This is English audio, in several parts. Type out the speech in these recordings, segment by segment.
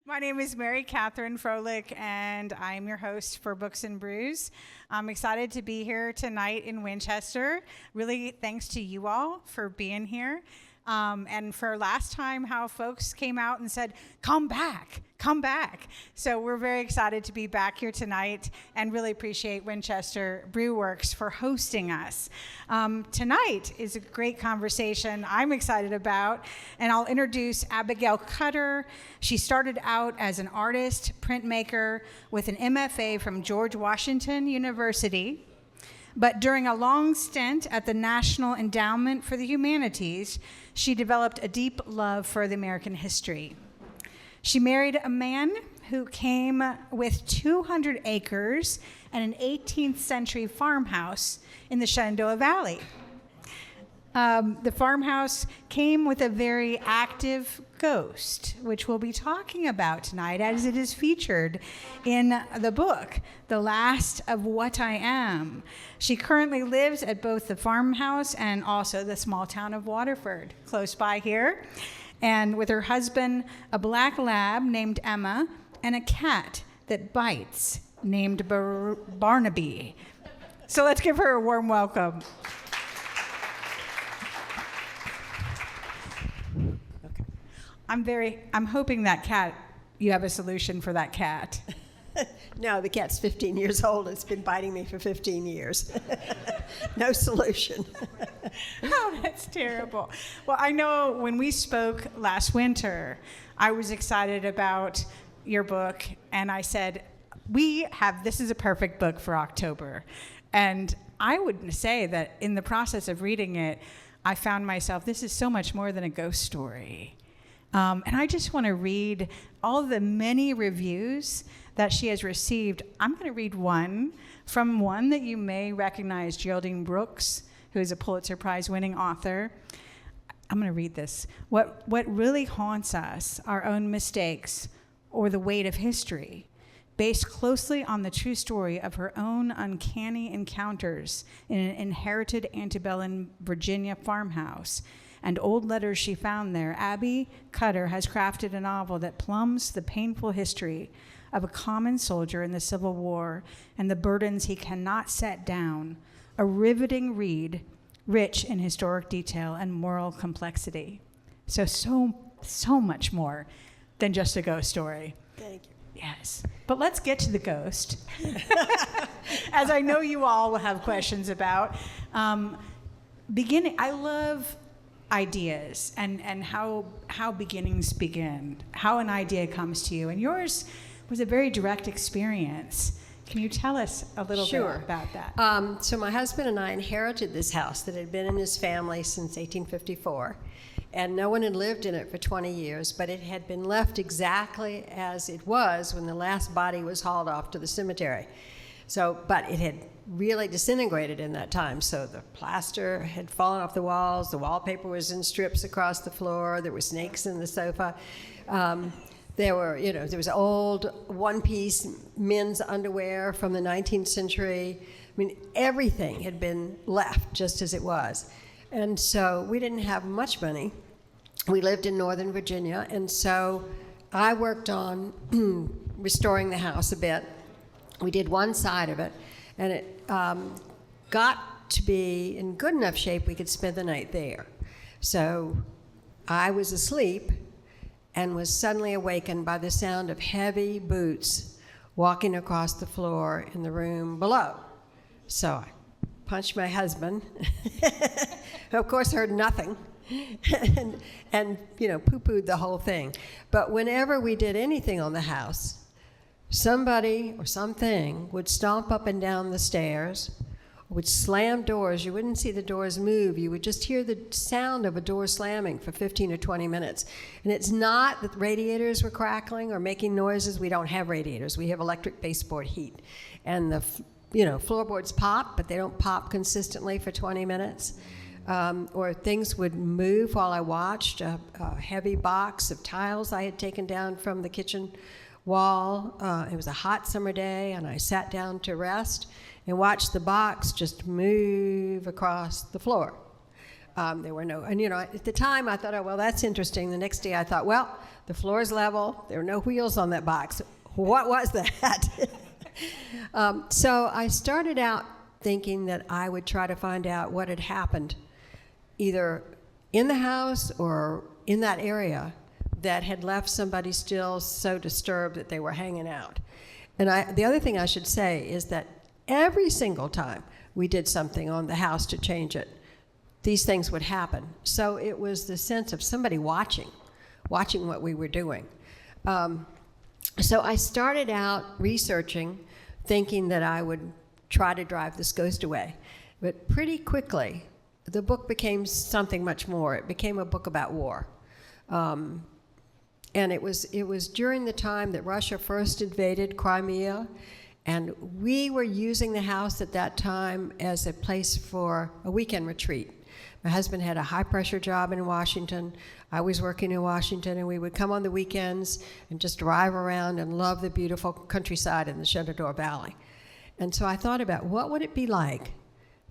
My name is Katharine Froehlich, and I'm your host for Books and Brews. I'm excited to be here tonight in Winchester. Really, thanks to you all for being here. And for last time, how folks came out and said, come back. So we're very excited to be back here tonight and really appreciate Winchester Brew Works for hosting us. Tonight is a great conversation I'm excited about, and I'll introduce Abigail Cutter. She started out as an artist, printmaker with an MFA from George Washington University. But during a long stint at the National Endowment for the Humanities, she developed a deep love for the American history. She married a man who came with 200 acres and an 18th century farmhouse in the Shenandoah Valley. The farmhouse came with a very active ghost, which we'll be talking about tonight as it is featured in the book, The Last of What I Am. She currently lives at both the farmhouse and also the small town of Waterford, close by here, and with her husband, a black lab named Emma, and a cat that bites named Barnaby. So let's give her a warm welcome. I'm hoping that cat, you have a solution for that cat. No, the cat's 15 years old. It's been biting me for 15 years. No solution. Oh, that's terrible. Well, I know when we spoke last winter, I was excited about your book, and I said, this is a perfect book for October. And I would say that in the process of reading it, I found myself, this is so much more than a ghost story. And I just want to read all the many reviews that she has received. I'm going to read one from one that you may recognize, Geraldine Brooks, who is a Pulitzer Prize-winning author. I'm going to read this. What really haunts us, our own mistakes or the weight of history, based closely on the true story of her own uncanny encounters in an inherited antebellum Virginia farmhouse and old letters she found there, Abby Cutter has crafted a novel that plumbs the painful history of a common soldier in the Civil War and the burdens he cannot set down, a riveting read, rich in historic detail and moral complexity. So much more than just a ghost story. Thank you. Yes. But let's get to the ghost, as I know you all will have questions about. I love ideas and how beginnings begin, how an idea comes to you. And yours was a very direct experience. Can you tell us a little bit about that? So my husband and I inherited this house that had been in his family since 1854. And no one had lived in it for 20 years, but it had been left exactly as it was when the last body was hauled off to the cemetery. But it had really disintegrated in that time. So the plaster had fallen off the walls, the wallpaper was in strips across the floor, there were snakes in the sofa. There was old one-piece men's underwear from the 19th century. I mean, everything had been left just as it was. And so we didn't have much money. We lived in Northern Virginia, and so I worked on restoring the house a bit. We did one side of it, and it got to be in good enough shape we could spend the night there. So I was asleep and was suddenly awakened by the sound of heavy boots walking across the floor in the room below. So I punched my husband, who of course heard nothing, and poo-pooed the whole thing. But whenever we did anything on the house, somebody or something would stomp up and down the stairs, would slam doors. You wouldn't see the doors move. You would just hear the sound of a door slamming for 15 or 20 minutes. And it's not that radiators were crackling or making noises. We don't have radiators. We have electric baseboard heat. And the floorboards pop, but they don't pop consistently for 20 minutes. Or things would move while I watched. A heavy box of tiles I had taken down from the kitchen wall. It was a hot summer day, and I sat down to rest and watched the box just move across the floor. There were no, and at the time I thought, oh, well, that's interesting. The next day I thought, well, the floor is level. There are no wheels on that box. What was that? So I started out thinking that I would try to find out what had happened either in the house or in that area that had left somebody still so disturbed that they were hanging out. And the other thing I should say is that every single time we did something on the house to change it, these things would happen. So it was the sense of somebody watching what we were doing. So I started out researching, thinking that I would try to drive this ghost away. But pretty quickly, the book became something much more. It became a book about war. And it was during the time that Russia first invaded Crimea, and we were using the house at that time as a place for a weekend retreat. My husband had a high-pressure job in Washington. I was working in Washington, and we would come on the weekends and just drive around and love the beautiful countryside in the Shenandoah Valley. And so I thought about what would it be like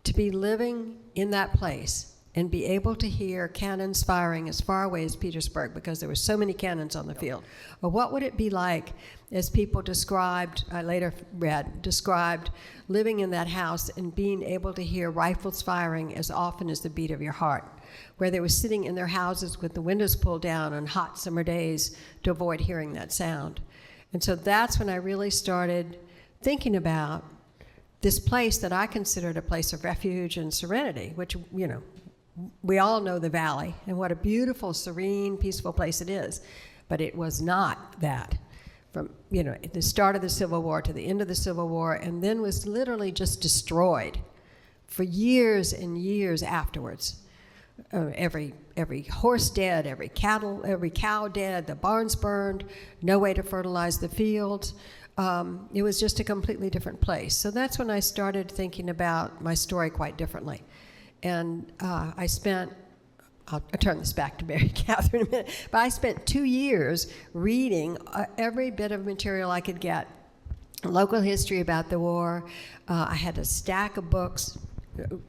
to be living in that place and be able to hear cannons firing as far away as Petersburg, because there were so many cannons on the field. Or what would it be like, as people described, I later read, described living in that house and being able to hear rifles firing as often as the beat of your heart, where they were sitting in their houses with the windows pulled down on hot summer days to avoid hearing that sound. And so that's when I really started thinking about this place that I considered a place of refuge and serenity, which, we all know the valley and what a beautiful, serene, peaceful place it is. But it was not that. From, the start of the Civil War to the end of the Civil War, and then was literally just destroyed for years and years afterwards. Every horse dead, every cow dead, the barns burned, no way to fertilize the fields. It was just a completely different place. So that's when I started thinking about my story quite differently. And I'll turn this back to Mary Katharine in a minute, but I spent 2 years reading every bit of material I could get. Local history about the war. I had a stack of books.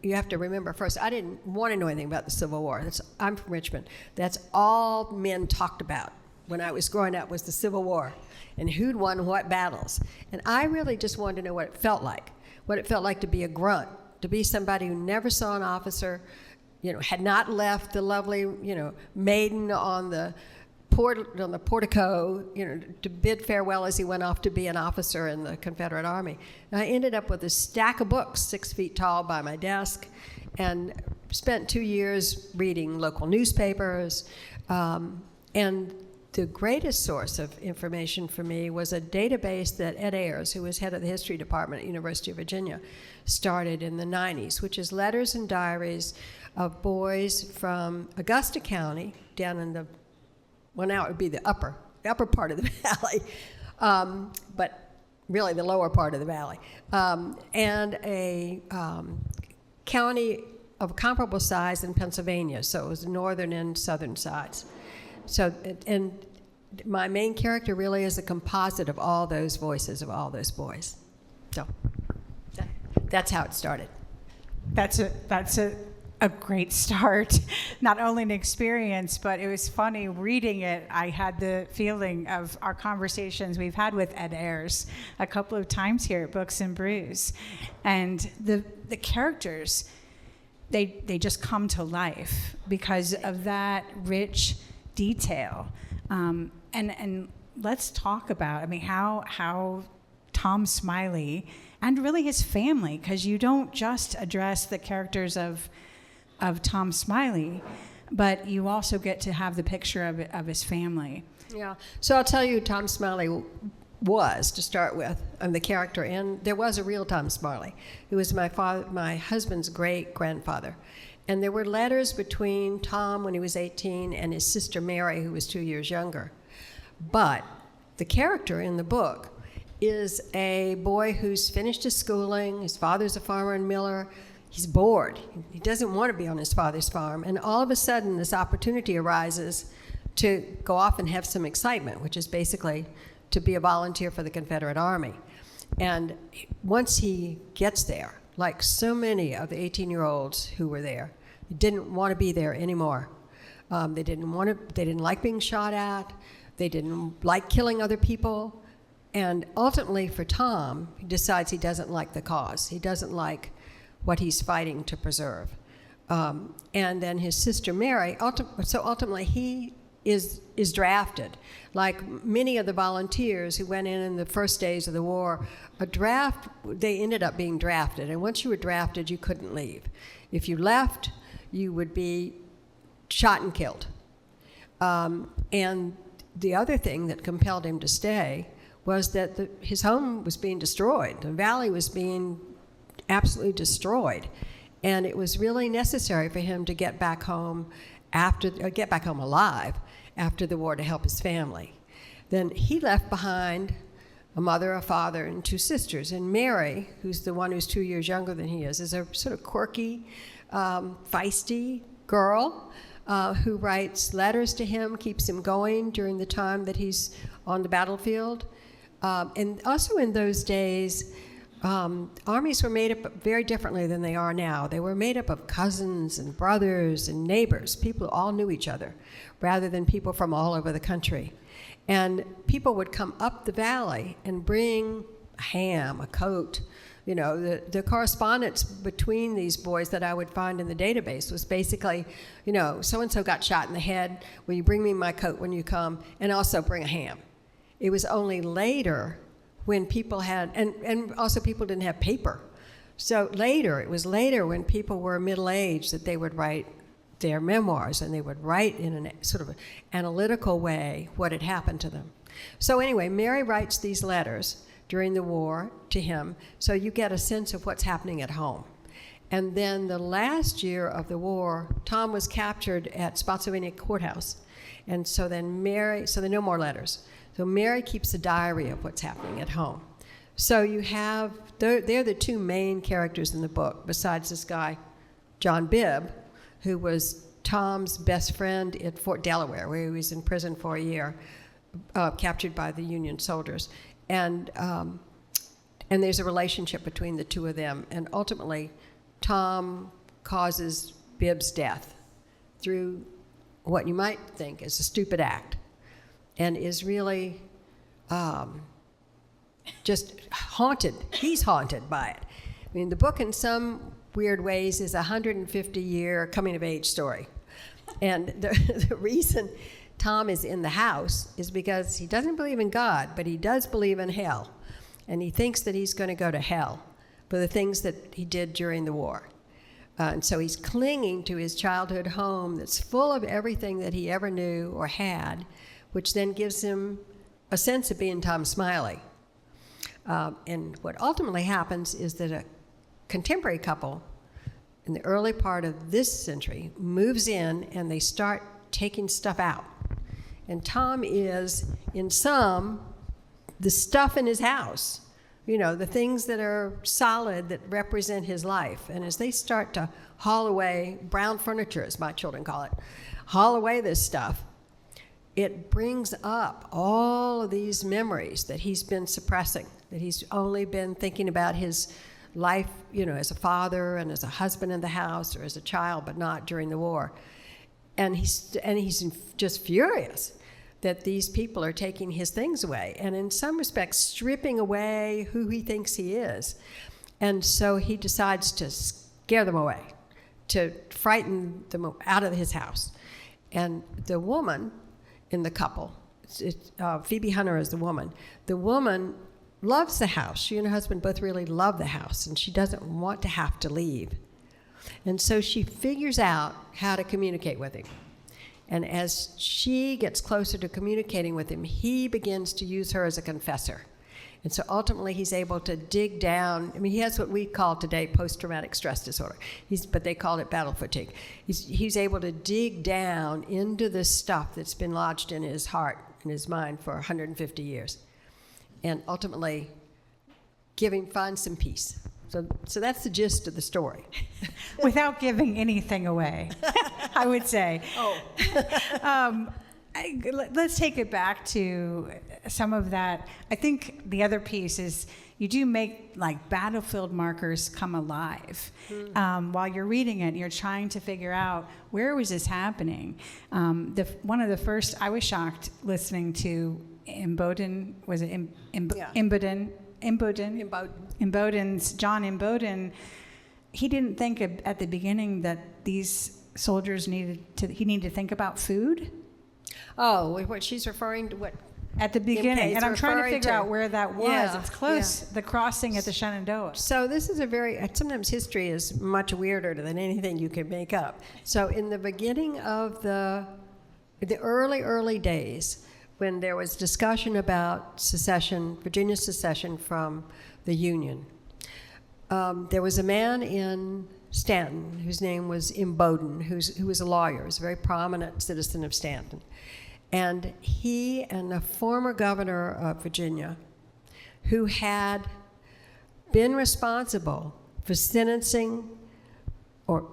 You have to remember first, I didn't want to know anything about the Civil War. I'm from Richmond. That's all men talked about when I was growing up, was the Civil War and who'd won what battles. And I really just wanted to know what it felt like to be a grunt, to be somebody who never saw an officer, had not left the lovely, maiden on the portico, to bid farewell as he went off to be an officer in the Confederate Army. And I ended up with a stack of books 6 feet tall by my desk, and spent 2 years reading local newspapers. And the greatest source of information for me was a database that Ed Ayers, who was head of the history department at University of Virginia, started in the 90s, which is letters and diaries of boys from Augusta County, down in the, well, now it would be the upper part of the valley, but really the lower part of the valley, and a county of comparable size in Pennsylvania, so it was the northern and southern sides. So, and my main character really is a composite of all those voices of all those boys. So that's how it started. That's a great start. Not only an experience, but it was funny reading it. I had the feeling of our conversations we've had with Ed Ayers a couple of times here at Books and Brews, and the characters, they just come to life because of that rich detail. And let's talk about, how Tom Smiley and really his family, because you don't just address the characters of Tom Smiley, but you also get to have the picture of his family. Yeah. So I'll tell you, Tom Smiley was, to start with, the character, and there was a real Tom Smiley, who was my husband's great-grandfather. And there were letters between Tom when he was 18 and his sister Mary, who was 2 years younger. But the character in the book is a boy who's finished his schooling. His father's a farmer and miller. He's bored. He doesn't want to be on his father's farm. And all of a sudden, this opportunity arises to go off and have some excitement, which is basically to be a volunteer for the Confederate Army. And once he gets there, like so many of the 18-year-olds who were there, didn't want to be there anymore. They didn't like being shot at. They didn't like killing other people. And ultimately for Tom, he decides he doesn't like the cause. He doesn't like what he's fighting to preserve. And then his sister Mary, ultimately he is drafted. Like many of the volunteers who went in the first days of the war, they ended up being drafted. And once you were drafted, you couldn't leave. If you left, you would be shot and killed. And the other thing that compelled him to stay was that his home was being destroyed. The valley was being absolutely destroyed. And it was really necessary for him to get back home alive after the war to help his family. Then he left behind a mother, a father, and 2 sisters. And Mary, who's the one who's 2 years younger than he is a sort of quirky, feisty girl who writes letters to him, keeps him going during the time that he's on the battlefield. And also in those days, armies were made up very differently than they are now. They were made up of cousins and brothers and neighbors, people who all knew each other, rather than people from all over the country. And people would come up the valley and bring a ham, a coat. You know, the correspondence between these boys that I would find in the database was basically, you know, so-and-so got shot in the head. Will you bring me my coat when you come? And also bring a ham. It was only later when people had, and also people didn't have paper. So it was later when people were middle-aged that they would write their memoirs, and they would write in a sort of analytical way what had happened to them. So anyway, Mary writes these letters during the war to him, so you get a sense of what's happening at home. And then the last year of the war, Tom was captured at Spotsylvania Courthouse. And so then there are no more letters. So Mary keeps a diary of what's happening at home. So you have, they're the 2 main characters in the book, besides this guy, John Bibb, who was Tom's best friend at Fort Delaware, where he was in prison for a year, captured by the Union soldiers. And there's a relationship between the 2 of them. And ultimately, Tom causes Bibb's death through what you might think is a stupid act, and is really just haunted. He's haunted by it. I mean, the book in some weird ways is a 150-year coming-of-age story. And the reason Tom is in the house is because he doesn't believe in God, but he does believe in hell. And he thinks that he's going to go to hell for the things that he did during the war. And so he's clinging to his childhood home that's full of everything that he ever knew or had, which then gives him a sense of being Tom Smiley. And what ultimately happens is that a contemporary couple in the early part of this century moves in, and they start taking stuff out. And Tom is, in the stuff in his house, you know, the things that are solid that represent his life. And as they start to haul away, brown furniture, as my children call it, haul away this stuff, it brings up all of these memories that he's been suppressing, that he's only been thinking about his life, you know, as a father and as a husband in the house or as a child, but not during the war. And he's just furious that these people are taking his things away, and in some respects stripping away who he thinks he is. And so he decides to scare them away, to frighten them out of his house. And the woman in the couple, Phoebe Hunter is the woman. The woman loves the house. She and her husband both really love the house, and she doesn't want to have to leave. And so she figures out how to communicate with him. And as she gets closer to communicating with him, he begins to use her as a confessor. And so ultimately he's able to dig down. I mean, he has what we call today post-traumatic stress disorder, but they called it battle fatigue. He's able to dig down into the stuff that's been lodged in his heart and his mind for 150 years, and ultimately find some peace. So that's the gist of the story. Without giving anything away, I would say. Oh. let's take it back to some of that. I think the other piece is you do make like battlefield markers come alive. While you're reading it, you're trying to figure out where was this happening. One of the first, I was shocked listening to Imboden, was it Imboden? Imboden's, John Imboden. He didn't think at the beginning that these soldiers needed to think about food. Oh, what she's referring to, what? At the beginning, and I'm trying to figure out where that was. Yeah, it's close, the crossing at the Shenandoah. So this is sometimes history is much weirder than anything you can make up. So in the beginning of the early days, when there was discussion about secession, Virginia's secession from the Union, there was a man in Stanton whose name was Imboden, who was a lawyer, was a very prominent citizen of Stanton. And he and the former governor of Virginia, who had been responsible for sentencing, or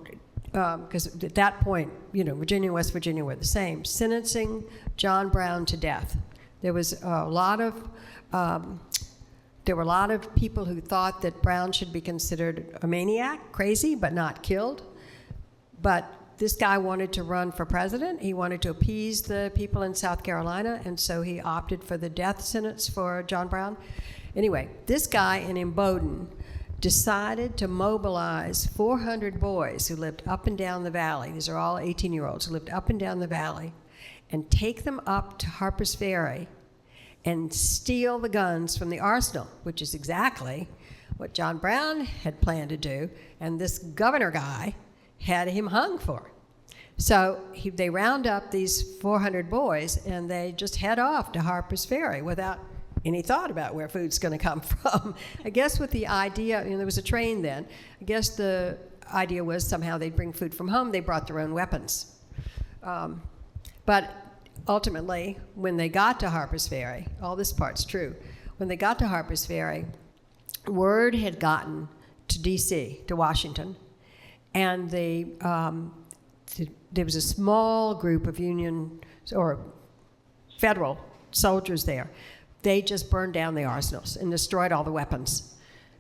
because at that point, Virginia and West Virginia were the same, sentencing John Brown to death. There was a lot of people who thought that Brown should be considered a maniac, crazy, but not killed. But this guy wanted to run for president. He wanted to appease the people in South Carolina, and so he opted for the death sentence for John Brown. Anyway, this guy in Imboden decided to mobilize 400 boys who lived up and down the valley. These are all 18-year-olds who lived up and down the valley, and take them up to Harper's Ferry and steal the guns from the arsenal, which is exactly what John Brown had planned to do, and this governor guy had him hung for. So they round up these 400 boys, and they just head off to Harper's Ferry without any thought about where food's going to come from. I guess with the idea, there was a train then, I guess the idea was somehow they'd bring food from home. They brought their own weapons. But ultimately, when they got to Harper's Ferry, all this part's true, when they got to Harper's Ferry, word had gotten to D.C., to Washington, and there was a small group of Union or federal soldiers there. They just burned down the arsenals and destroyed all the weapons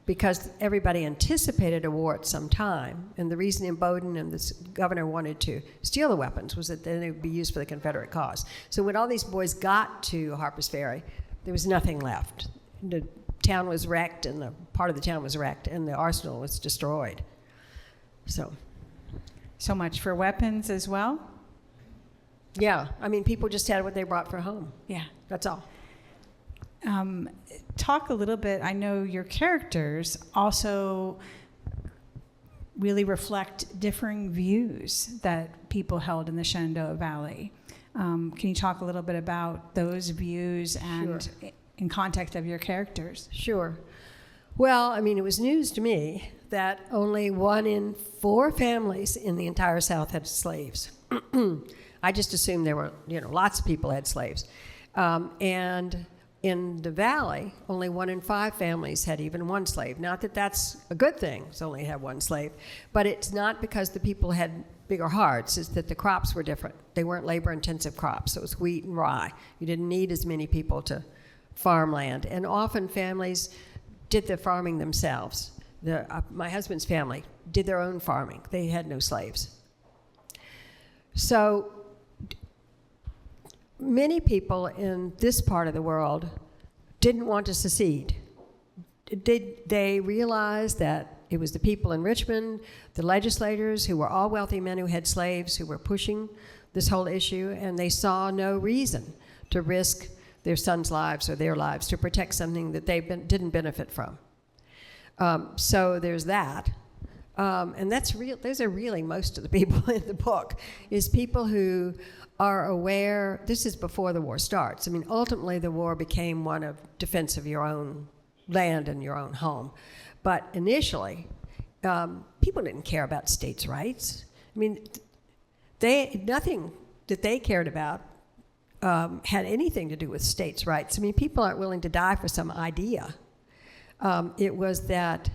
because everybody anticipated a war at some time. And the reason Imboden and this governor wanted to steal the weapons was that then they would be used for the Confederate cause. So when all these boys got to Harper's Ferry, there was nothing left. The town was wrecked, and the part of the town was wrecked, and the arsenal was destroyed. So much for weapons as well? Yeah, people just had what they brought for home. Yeah. That's all. Talk a little bit, I know your characters also really reflect differing views that people held in the Shenandoah Valley. Can you talk a little bit about those views and Sure. in context of your characters? Sure. Well, it was news to me that only 1 in 4 families in the entire South had slaves. I just assumed there were, lots of people had slaves. And in the valley, only 1 in 5 families had even 1 slave. Not that that's a good thing, to only have 1 slave, but it's not because the people had bigger hearts, it's that the crops were different. They weren't labor-intensive crops, so it was wheat and rye. You didn't need as many people to farm land, and often families did the farming themselves. My husband's family did their own farming. They had no slaves. So many people in this part of the world didn't want to secede. They realized that it was the people in Richmond, the legislators, who were all wealthy men who had slaves, who were pushing this whole issue, and they saw no reason to risk their sons' lives or their lives to protect something that they didn't benefit from. So there's that. And that's real. Those are really most of the people in the book, is people who are aware. This is before the war starts. Ultimately the war became one of defense of your own land and your own home. But initially, people didn't care about states' rights. Nothing that they cared about had anything to do with states' rights. People aren't willing to die for some idea. It was that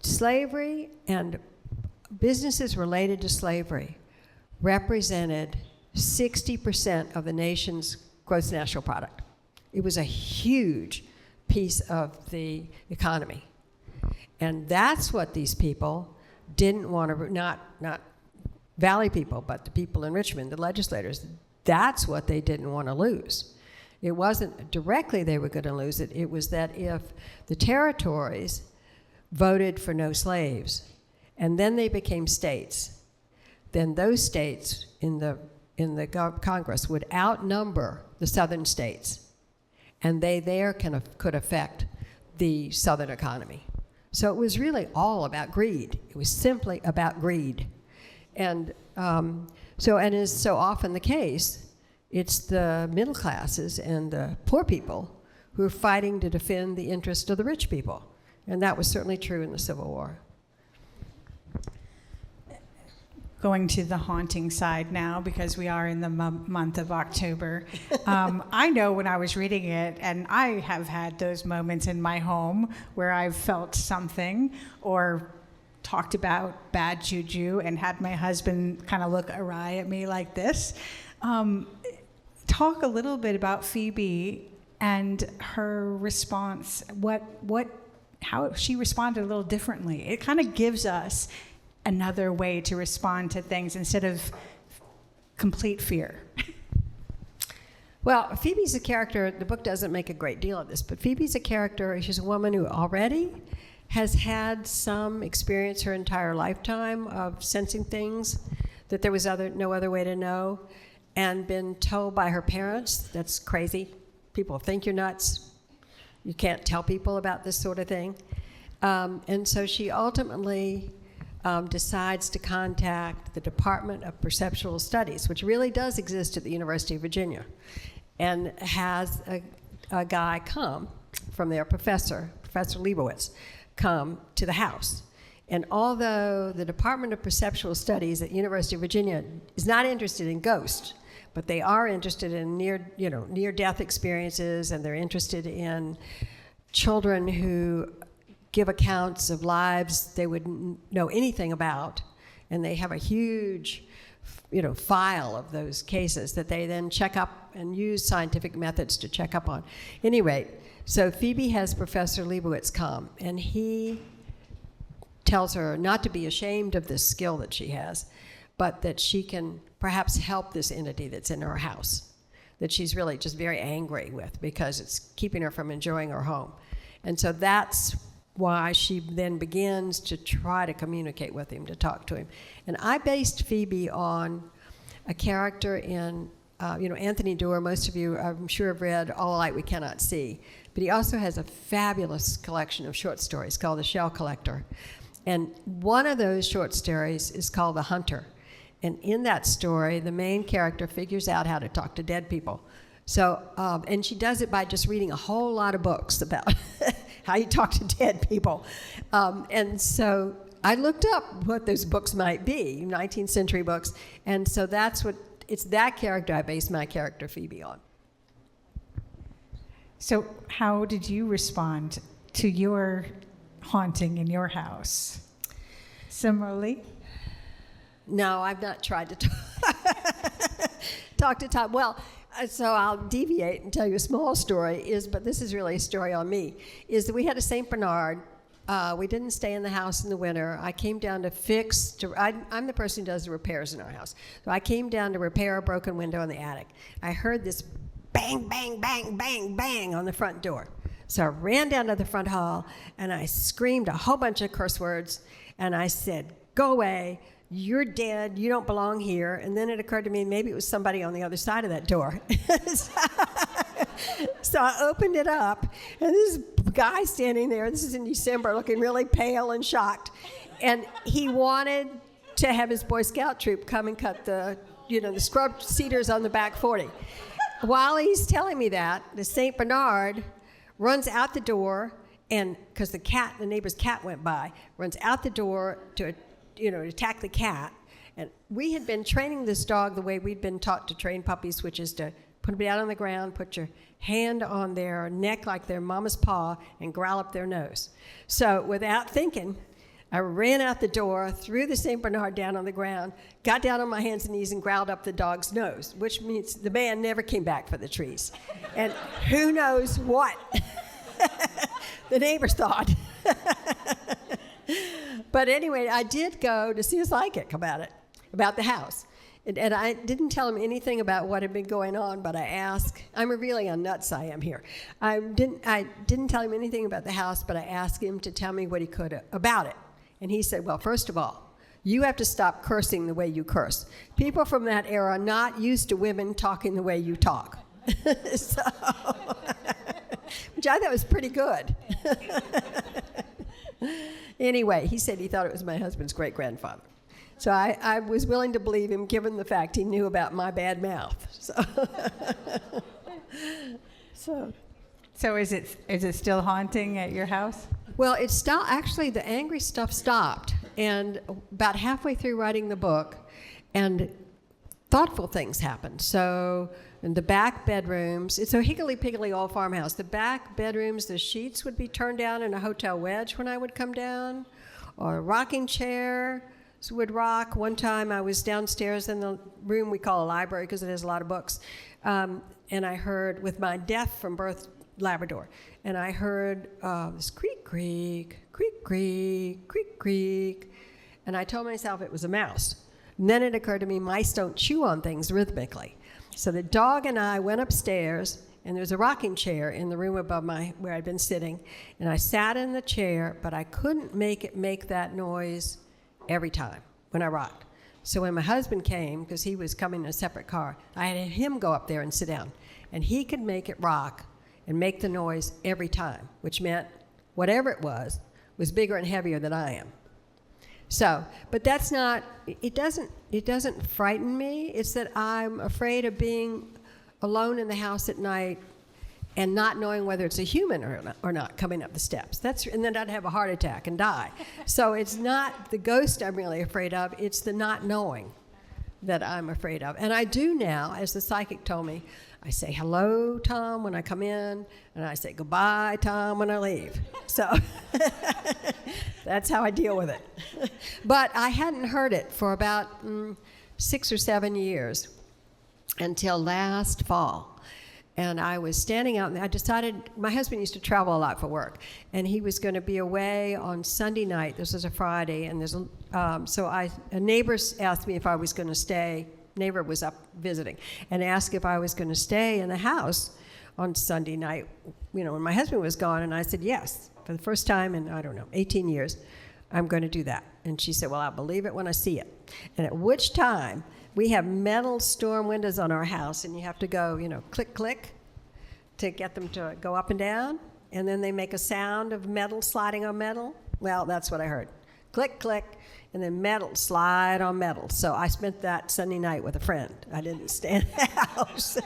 slavery and businesses related to slavery represented 60% of the nation's gross national product. It was a huge piece of the economy. And that's what these people didn't want to, not Valley people, but the people in Richmond, the legislators, that's what they didn't want to lose. It wasn't directly they were going to lose it. It was that if the territories voted for no slaves, and then they became states, then those states in the Congress would outnumber the southern states, and they there could affect the southern economy. So it was really all about greed. It was simply about greed. And and as so often the case, it's the middle classes and the poor people who are fighting to defend the interest of the rich people. And that was certainly true in the Civil War. Going to the haunting side now, because we are in the month of October. I know when I was reading it, and I have had those moments in my home where I've felt something or talked about bad juju and had my husband kind of look awry at me like this. Talk a little bit about Phoebe and her response, how she responded a little differently. It kind of gives us another way to respond to things instead of complete fear. Well, Phoebe's a character, the book doesn't make a great deal of this, but Phoebe's a character, she's a woman who already has had some experience her entire lifetime of sensing things that there was no other way to know, and been told by her parents, that's crazy, people think you're nuts, you can't tell people about this sort of thing. And so she ultimately decides to contact the Department of Perceptual Studies, which really does exist at the University of Virginia, and has a guy come from their Professor Leibowitz, come to the house. And although the Department of Perceptual Studies at University of Virginia is not interested in ghosts, but they are interested in near-death experiences, and they're interested in children who give accounts of lives they wouldn't know anything about, and they have a huge, file of those cases that they then check up and use scientific methods to check up on. Anyway, so Phoebe has Professor Leibowitz come, and he tells her not to be ashamed of this skill that she has, but that she can perhaps help this entity that's in her house, that she's really just very angry with because it's keeping her from enjoying her home. And so that's why she then begins to try to communicate with him, to talk to him. And I based Phoebe on a character in, Anthony Doerr, most of you I'm sure have read All the Light We Cannot See, but he also has a fabulous collection of short stories called The Shell Collector. And one of those short stories is called The Hunter. And in that story, the main character figures out how to talk to dead people. So, and she does it by just reading a whole lot of books about how you talk to dead people. And so I looked up what those books might be, 19th century books. And so it's that character I based my character Phoebe on. So how did you respond to your haunting in your house? Similarly? No, I've not tried to talk to Tom. Well, so I'll deviate and tell you a small story, but this is really a story on me, is that we had a St. Bernard. We didn't stay in the house in the winter. I came down to I'm the person who does the repairs in our house. So I came down to repair a broken window in the attic. I heard this bang, bang, bang, bang, bang on the front door. So I ran down to the front hall, and I screamed a whole bunch of curse words, and I said, "Go away. You're dead, you don't belong here." And then it occurred to me, maybe it was somebody on the other side of that door. So I opened it up, and this guy standing there, this is in December, looking really pale and shocked. And he wanted to have his Boy Scout troop come and cut the scrub cedars on the back 40. While he's telling me that, the St. Bernard runs out the door, and because the neighbor's cat went by, runs out the door to attack the cat. And we had been training this dog the way we'd been taught to train puppies, which is to put them out on the ground, put your hand on their neck like their mama's paw, and growl up their nose. So without thinking, I ran out the door, threw the St. Bernard down on the ground, got down on my hands and knees and growled up the dog's nose, which means the man never came back for the trees. And who knows what the neighbors thought. But anyway, I did go to see a psychic about the house. And I didn't tell him anything about what had been going on, but I asked, I'm really a nuts I am here. I didn't tell him anything about the house, but I asked him to tell me what he could about it. And he said, well, first of all, you have to stop cursing the way you curse. People from that era are not used to women talking the way you talk. So, which I thought was pretty good. Anyway, he said he thought it was my husband's great-grandfather. So I was willing to believe him, given the fact he knew about my bad mouth. So is it still haunting at your house? Well, it stopped. Actually, the angry stuff stopped, and about halfway through writing the book, and thoughtful things happened. So in the back bedrooms, it's a higgly-piggly old farmhouse. The back bedrooms, the sheets would be turned down in a hotel wedge when I would come down, or a rocking chair would rock. One time I was downstairs in the room we call a library because it has a lot of books, and I heard, with my deaf from birth Labrador, and I heard this creak, creak, creak, creak, creak, creak, and I told myself it was a mouse. And then it occurred to me mice don't chew on things rhythmically. So the dog and I went upstairs, and there was a rocking chair in the room above where I'd been sitting, and I sat in the chair, but I couldn't make it make that noise every time when I rocked. So when my husband came, because he was coming in a separate car, I had him go up there and sit down, and he could make it rock and make the noise every time, which meant whatever it was bigger and heavier than I am. So, but that's not, it doesn't frighten me. It's that I'm afraid of being alone in the house at night and not knowing whether it's a human or not coming up the steps. And then I'd have a heart attack and die. So it's not the ghost I'm really afraid of, it's the not knowing that I'm afraid of. And I do now, as the psychic told me, I say, hello, Tom, when I come in, and I say, goodbye, Tom, when I leave. So that's how I deal with it. But I hadn't heard it for about 6 or 7 years until last fall. And I was standing out, and I decided, my husband used to travel a lot for work, and he was going to be away on Sunday night. This was a Friday, and a neighbor asked me if I was going to stay. Neighbor was up visiting, and asked if I was going to stay in the house on Sunday night, when my husband was gone, and I said yes. For the first time in, 18 years, I'm going to do that. And she said, well, I'll believe it when I see it. And at which time, we have metal storm windows on our house, and you have to go, click, click, to get them to go up and down, and then they make a sound of metal sliding on metal. Well, that's what I heard. Click, click, and then metal slide on metal. So I spent that Sunday night with a friend. I didn't stay in the house.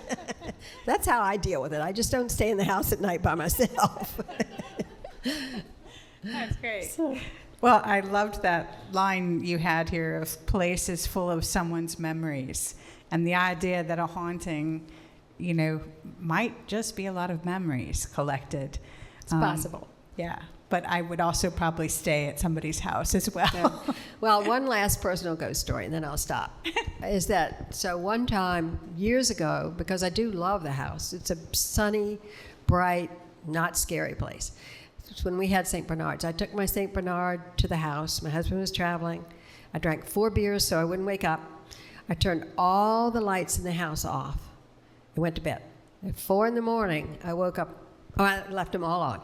That's how I deal with it. I just don't stay in the house at night by myself. That's great. Well, I loved that line you had here of places full of someone's memories, and the idea that a haunting, might just be a lot of memories collected. It's possible. Yeah, but I would also probably stay at somebody's house as well. Yeah. Well, one last personal ghost story, and then I'll stop. So one time, years ago, because I do love the house, it's a sunny, bright, not scary place. When we had St. Bernards. I took my St. Bernard to the house. My husband was traveling. I drank 4 beers so I wouldn't wake up. I turned all the lights in the house off and went to bed. At 4 a.m, I woke up. I left them all on.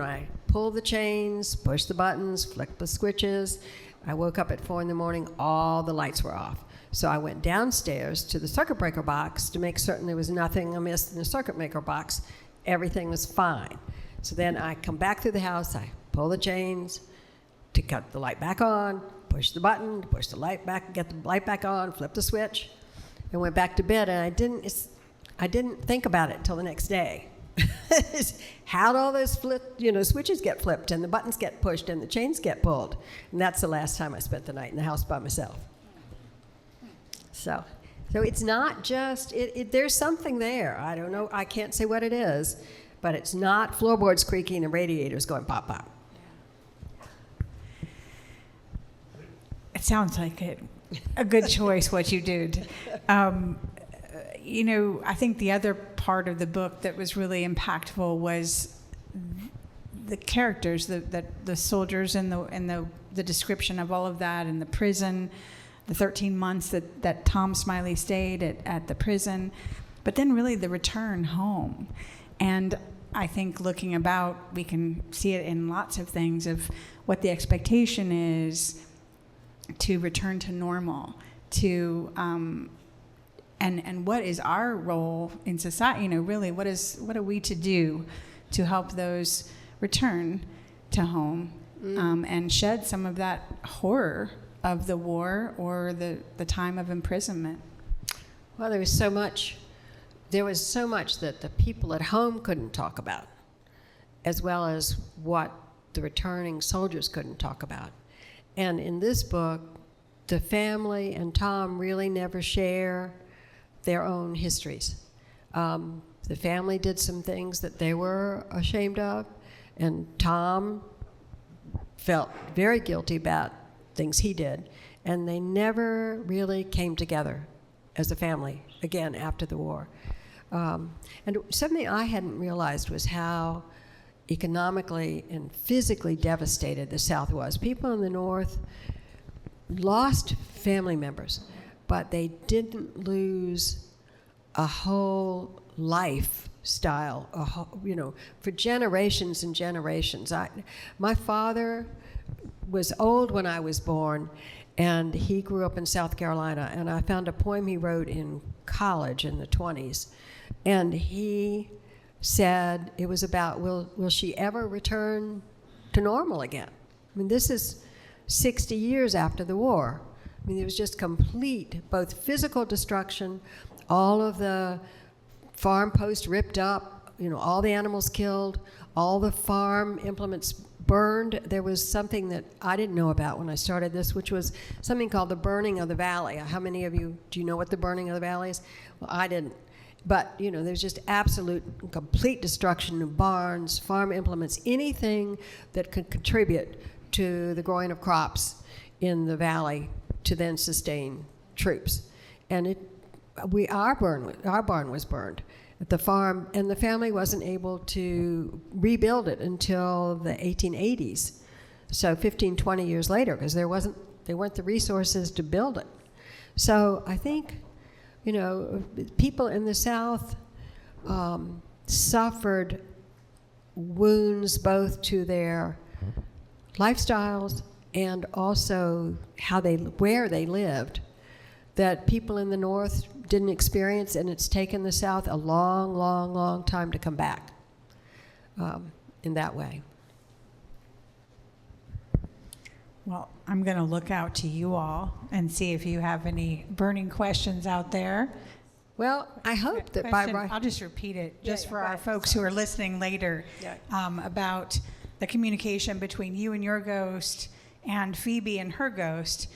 I pulled the chains, pushed the buttons, flicked the switches. I woke up at 4 a.m, all the lights were off. So I went downstairs to the circuit breaker box to make certain there was nothing amiss in the circuit breaker box. Everything was fine. So then I come back through the house, I pull the chains to cut the light back on, push the button to push the light back, get the light back on, flip the switch, and went back to bed. And I didn't think about it until the next day. How'd all those switches get flipped, and the buttons get pushed, and the chains get pulled? And that's the last time I spent the night in the house by myself. So it's not just, there's something there. I don't know, I can't say what it is. But it's not floorboards creaking and radiators going pop, pop. It sounds like a good choice what you did. I think the other part of the book that was really impactful was the characters, the soldiers, and the description of all of that, and the prison, the 13 months that Tom Smiley stayed at the prison, but then really the return home. And I think looking about, we can see it in lots of things of what the expectation is to return to normal, to and what is our role in society? Really, what are we to do to help those return to home and shed some of that horror of the war or the time of imprisonment? Well, there was so much that the people at home couldn't talk about, as well as what the returning soldiers couldn't talk about. And in this book, the family and Tom really never share their own histories. The family did some things that they were ashamed of, and Tom felt very guilty about things he did, and they never really came together as a family again after the war. And something I hadn't realized was how economically and physically devastated the South was. People in the North lost family members, but they didn't lose a whole lifestyle, for generations and generations. My father was old when I was born, and he grew up in South Carolina, and I found a poem he wrote in college in the 1920s, and he said it was about, will she ever return to normal again? I mean, this is 60 years after the war. I mean, there was just complete, both physical destruction, all of the farm posts ripped up, all the animals killed, all the farm implements burned. There was something that I didn't know about when I started this, which was something called the burning of the valley. How many of you, do you know what the burning of the valley is? Well, I didn't. But, there's just absolute, complete destruction of barns, farm implements, anything that could contribute to the growing of crops in the valley to then sustain troops. And our barn was burned at the farm, and the family wasn't able to rebuild it until the 1880s. So 15, 20 years later, because there weren't the resources to build it. So I think, people in the South suffered wounds both to their lifestyles and also where they lived, that people in the North didn't experience, and it's taken the South a long, long, long time to come back in that way. Well, I'm going to look out to you all and see if you have any burning questions out there. Well, I hope that I'll just repeat it for our folks who are listening later about the communication between you and your ghost and Phoebe and her ghost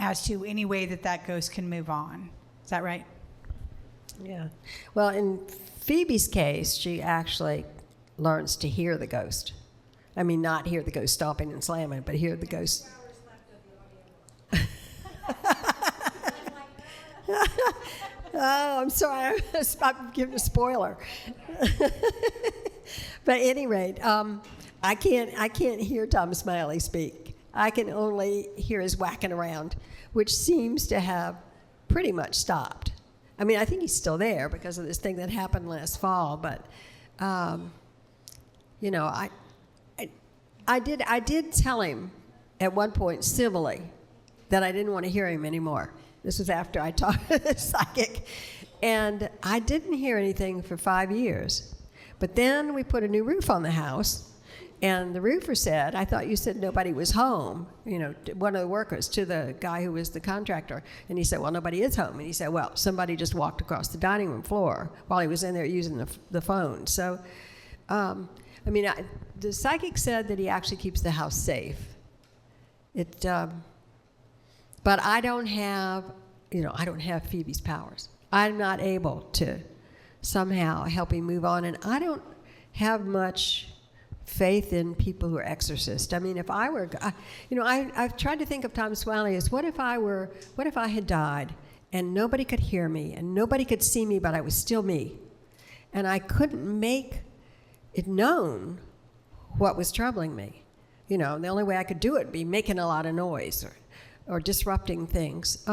as to any way that ghost can move on. Is that right? Yeah. Well, in Phoebe's case, she actually learns to hear the ghost. I mean, not hear the ghost stomping and slamming, but hear the ghost. Oh, I'm sorry. I'm giving a spoiler. But at any rate, I can't hear Tom Smiley speak. I can only hear his whacking around, which seems to have pretty much stopped. I mean, I think he's still there because of this thing that happened last fall, but I did tell him at one point civilly that I didn't want to hear him anymore. This was after I talked to the psychic, and I didn't hear anything for 5 years. But then we put a new roof on the house, and the roofer said, "I thought you said nobody was home," one of the workers, to the guy who was the contractor. And he said, "Well, nobody is home." And he said, "Well, somebody just walked across the dining room floor while he was in there using the phone." So, the psychic said that he actually keeps the house safe. But I don't have Phoebe's powers. I'm not able to somehow help him move on, and I don't have much faith in people who are exorcists. I mean, if I were, I've tried to think of Tom Smiley as what if I had died and nobody could hear me and nobody could see me, but I was still me, and I couldn't make it known what was troubling me. The only way I could do it would be making a lot of noise or disrupting things.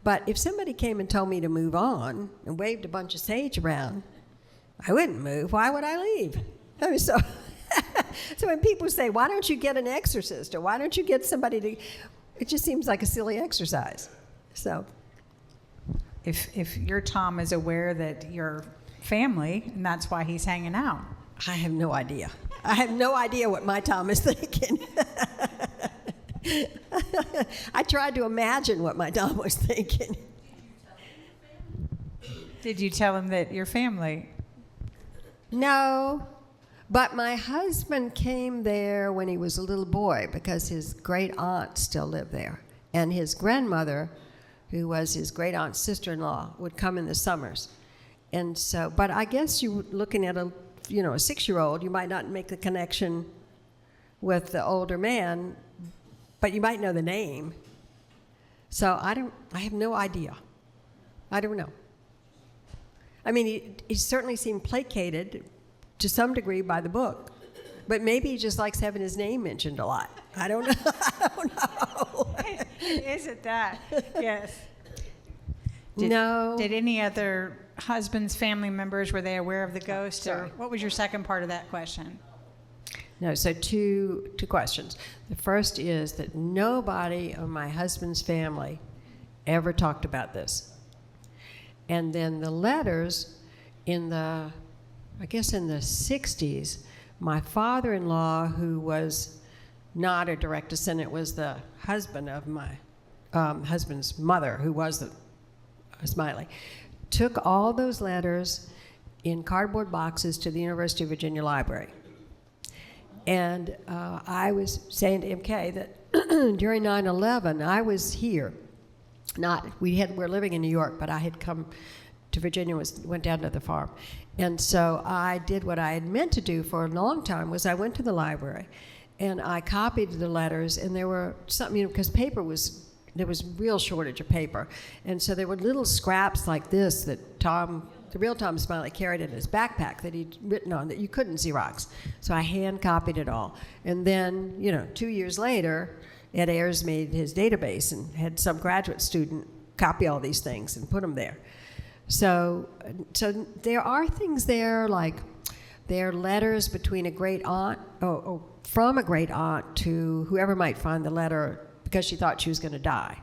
But if somebody came and told me to move on and waved a bunch of sage around, I wouldn't move. Why would I leave? I mean, so when people say, why don't you get an exorcist, or why don't you get somebody to, it just seems like a silly exercise. So If your Tom is aware that you're family, and that's why he's hanging out. I have no idea. I have no idea what my Tom is thinking. I tried to imagine what my Tom was thinking. Did you tell him that you're family? No, but my husband came there when he was a little boy because his great aunt still lived there. And his grandmother, who was his great aunt's sister-in-law, would come in the summers. And so, but I guess you looking at a 6-year-old, you might not make the connection with the older man, but you might know the name. So I have no idea. I don't know. I mean, he certainly seemed placated to some degree by the book, but maybe he just likes having his name mentioned a lot. I don't know. I don't know. Is it that? Yes. No. Did any other husband's family members, were they aware of the ghost? Sorry. Or what was your second part of that question? No, so two questions. The first is that nobody of my husband's family ever talked about this. And then the letters in the 60s, my father-in-law, who was not a direct descendant, was the husband of my husband's mother, who was Smiley, took all those letters in cardboard boxes to the University of Virginia Library. And I was saying to MK that during 9/11, I was here. We're living in New York, but I had come to Virginia, went down to the farm. And so I did what I had meant to do for a long time, was I went to the library and I copied the letters, and there were some, because there was real shortage of paper. And so there were little scraps like this that the real Tom Smiley carried in his backpack that he'd written on that you couldn't Xerox. So I hand copied it all. And then, 2 years later, Ed Ayers made his database and had some graduate student copy all these things and put them there. So there are things there, like there are letters between a great aunt, from a great aunt to whoever might find the letter, because she thought she was going to die.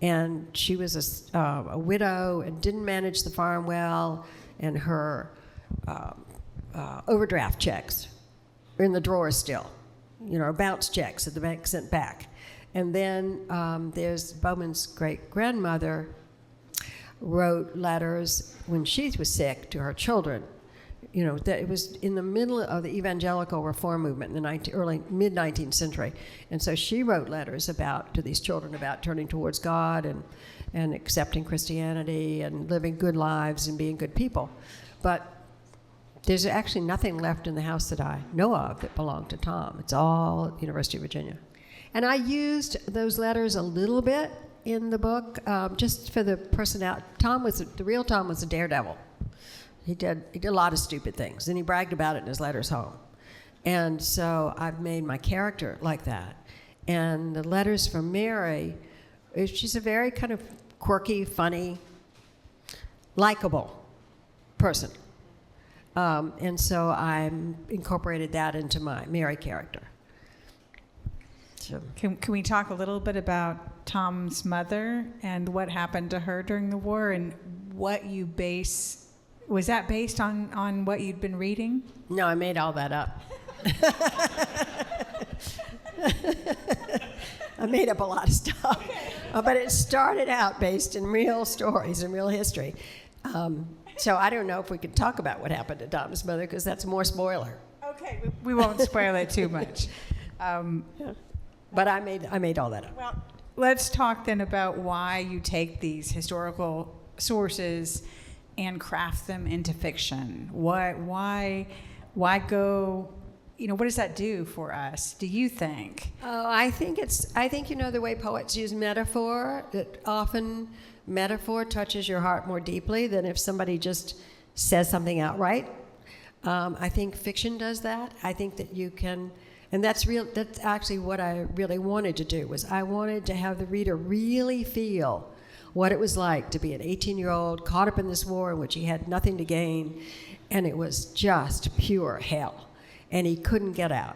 And she was a widow and didn't manage the farm well, and her overdraft checks are in the drawer still, bounce checks that the bank sent back. And then there's Bowman's great-grandmother wrote letters when she was sick to her children. That it was in the middle of the evangelical reform movement in the mid-19th century. And so she wrote letters to these children about turning towards God and accepting Christianity and living good lives and being good people. But there's actually nothing left in the house that I know of that belonged to Tom. It's all at the University of Virginia. And I used those letters a little bit in the book, just for the personality. The real Tom was a daredevil. He did a lot of stupid things, and he bragged about it in his letters home. And so I've made my character like that. And the letters from Mary, she's a very kind of quirky, funny, likable person. And so I incorporated that into my Mary character. So. Can we talk a little bit about Tom's mother and what happened to her during the war, and what you was that based on what you'd been reading? No, I made all that up. I made up a lot of stuff. But it started out based in real stories and real history. So I don't know if we could talk about what happened to Tom's mother, because that's more spoiler. Okay, we won't spoil it too much. But I made all that up. Well, let's talk then about why you take these historical sources and craft them into fiction. Why go what does that do for us, do you think? Oh, I think the way poets use metaphor, that often metaphor touches your heart more deeply than if somebody just says something outright. I think fiction does that. I think that you can, and that's actually what I really wanted to do, was I wanted to have the reader really feel what it was like to be an 18-year-old caught up in this war in which he had nothing to gain, and it was just pure hell, and he couldn't get out.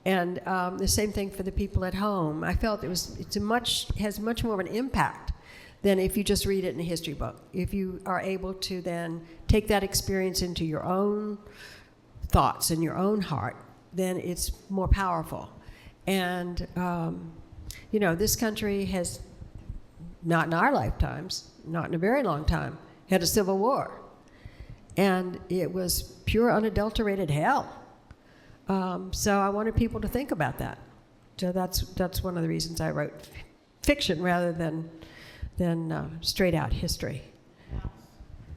And the same thing for the people at home. I felt has much more of an impact than if you just read it in a history book. If you are able to then take that experience into your own thoughts and your own heart, then it's more powerful. And this country has, not in our lifetimes, not in a very long time, had a civil war. And it was pure unadulterated hell. So I wanted people to think about that. So that's one of the reasons I wrote fiction rather than straight out history.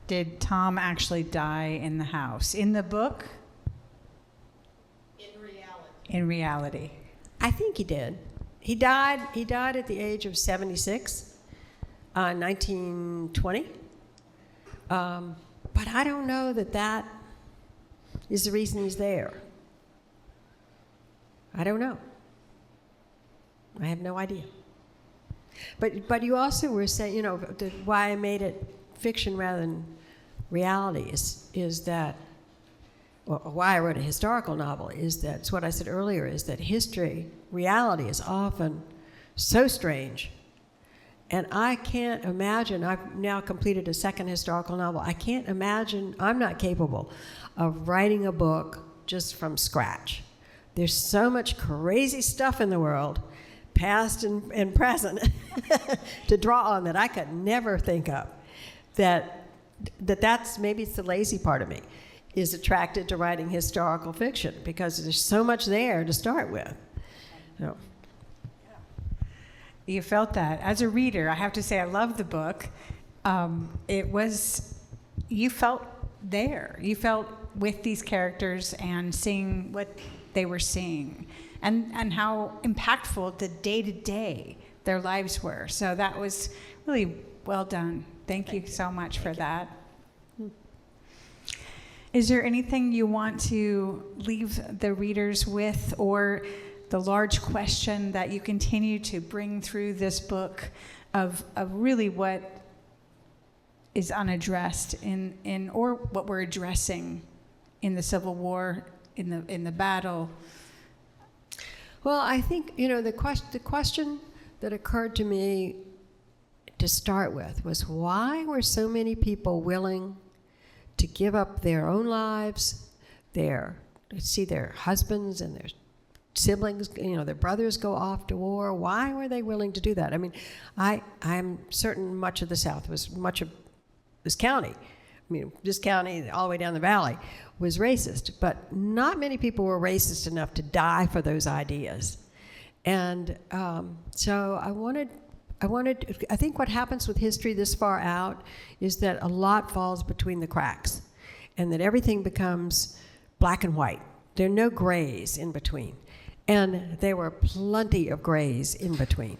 Did Tom actually die in the house? In the book? In reality. I think he did. He died at the age of 76, 1920. But I don't know that is the reason he's there. I don't know. I have no idea. But you also were saying, why I made it fiction rather than reality is that, or why I wrote a historical novel is that, it's what I said earlier, is that reality is often so strange. And I can't imagine, I've now completed a second historical novel, I can't imagine, I'm not capable of writing a book just from scratch. There's so much crazy stuff in the world, past and present, to draw on that I could never think of. That's, maybe it's the lazy part of me, is attracted to writing historical fiction, because there's so much there to start with. So. You felt that. As a reader, I have to say I love the book. You felt there. You felt with these characters and seeing what they were seeing and how impactful the day-to-day their lives were. So that was really well done. Thank you so much for that. Is there anything you want to leave the readers with, or the large question that you continue to bring through this book of really what is unaddressed in or what we're addressing in the Civil War, in the battle? Well, I think, the question that occurred to me to start with was, why were so many people willing to give up their own lives, see their husbands and their siblings, their brothers go off to war? Why were they willing to do that? I mean, I'm certain much of the South much of this county, this county all the way down the valley was racist, but not many people were racist enough to die for those ideas. And so I think what happens with history this far out is that a lot falls between the cracks, and that everything becomes black and white. There are no grays in between. And there were plenty of grays in between.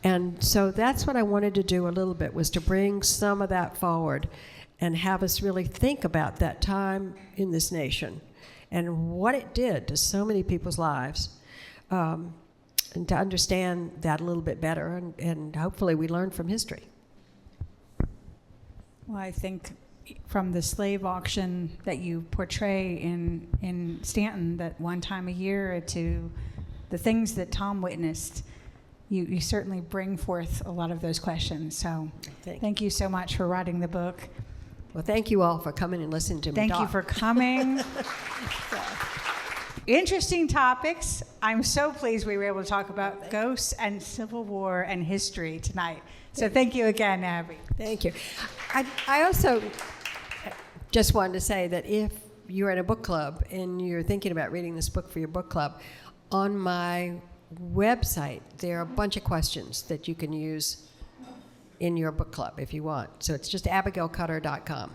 And so that's what I wanted to do a little bit, was to bring some of that forward and have us really think about that time in this nation and what it did to so many people's lives, and to understand that a little bit better, and hopefully we learn from history. Well, I think from the slave auction that you portray in Stanton, that one time a year, to the things that Tom witnessed, you certainly bring forth a lot of those questions. So thank you so much for writing the book. Well, thank you all for coming and listening to me Thank talk. you for coming. Interesting topics. I'm so pleased we were able to talk about ghosts and Civil War and history tonight. So thank you again, Abby. Thank you. I also just wanted to say that if you're in a book club and you're thinking about reading this book for your book club, on my website there are a bunch of questions that you can use in your book club if you want. So it's just abigailcutter.com.